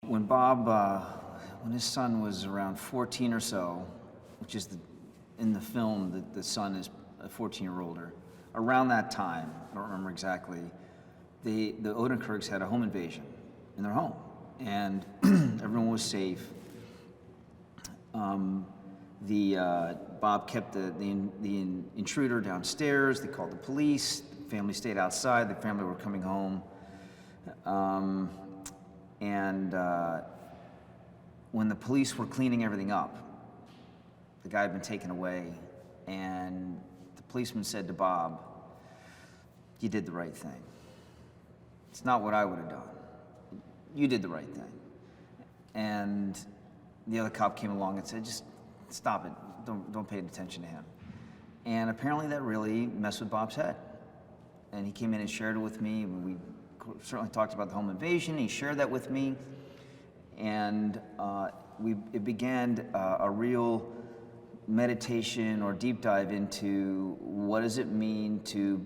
When Bob, when his son was around 14 or so, which is in the film, the son is a 14-year-old, around that time, I don't remember exactly, the Odenkirks had a home invasion in their home, and everyone was safe. Bob kept the intruder downstairs. They called the police. The family stayed outside. The family were coming home. When the police were cleaning everything up, the guy had been taken away, and the policeman said to Bob, "You did the right thing. It's not what I would have done. You did the right thing." And the other cop came along and said, "Just stop it. Don't pay attention to him." And apparently that really messed with Bob's head. And he came in and shared it with me. We certainly talked about the home invasion. He shared that with me. And it began a real meditation or deep dive into what does it mean to,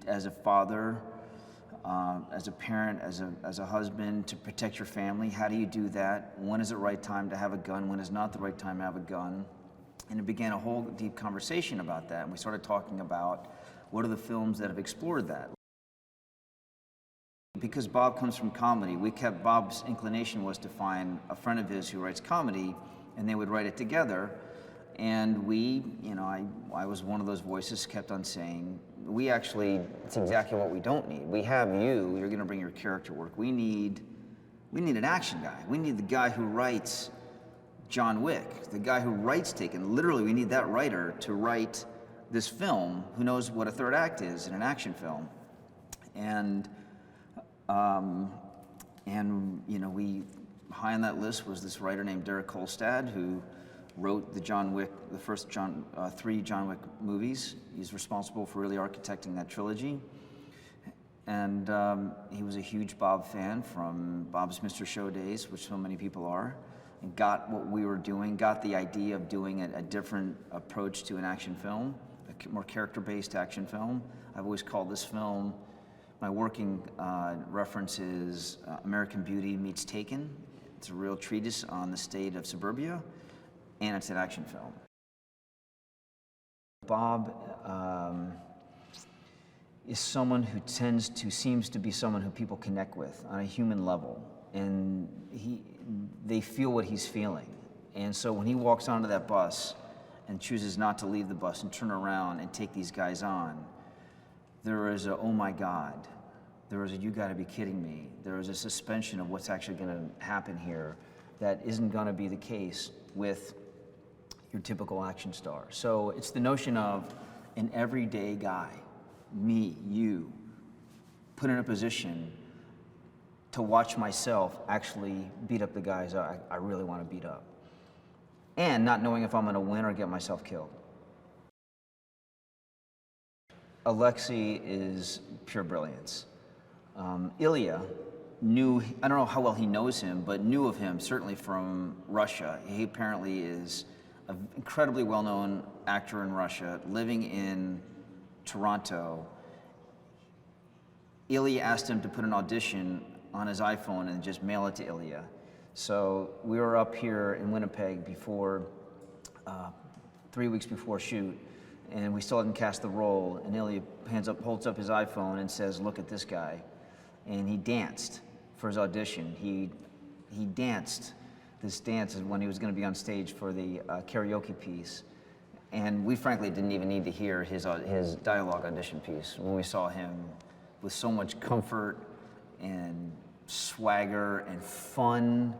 as a father, as a parent, as a husband, to protect your family. How do you do that? When is the right time to have a gun? When is not the right time to have a gun? And it began a whole deep conversation about that. And we started talking about what are the films that have explored that. Because Bob comes from comedy, Bob's inclination was to find a friend of his who writes comedy, and they would write it together. And I was one of those voices, kept on saying, it's exactly what we don't need. We have you're gonna bring your character work. We need an action guy. We need the guy who writes John Wick, the guy who writes Taken. Literally, we need that writer to write this film who knows what a third act is in an action film. And high on that list was this writer named Derek Kolstad, who wrote the first 3 John Wick movies. He's responsible for really architecting that trilogy. And he was a huge Bob fan from Bob's Mr. Show days, which so many people are, and got what we were doing, got the idea of doing a different approach to an action film, a more character-based action film. I've always called this film, my working reference is American Beauty meets Taken. It's a real treatise on the state of suburbia, and it's an action film. Bob is someone who seems to be someone who people connect with on a human level, and they feel what he's feeling. And so when he walks onto that bus and chooses not to leave the bus and turn around and take these guys on, there is a, oh my God, there is a, you gotta be kidding me. There is a suspension of what's actually gonna happen here that isn't gonna be the case with your typical action star. So it's the notion of an everyday guy, me, you, put in a position to watch myself actually beat up the guys I really wanna beat up. And not knowing if I'm gonna win or get myself killed. Alexei is pure brilliance. Ilya knew, I don't know how well he knows him, but knew of him certainly from Russia. He apparently is an incredibly well-known actor in Russia, living in Toronto. Ilya asked him to put an audition on his iPhone and just mail it to Ilya. So we were up here in Winnipeg before, 3 weeks before shoot, and we still hadn't cast the role, and Ilya holds up his iPhone and says, "Look at this guy." And he danced for his audition. He danced this dance when he was going to be on stage for the karaoke piece. And we frankly didn't even need to hear his dialogue audition piece when we saw him with so much comfort and swagger and fun.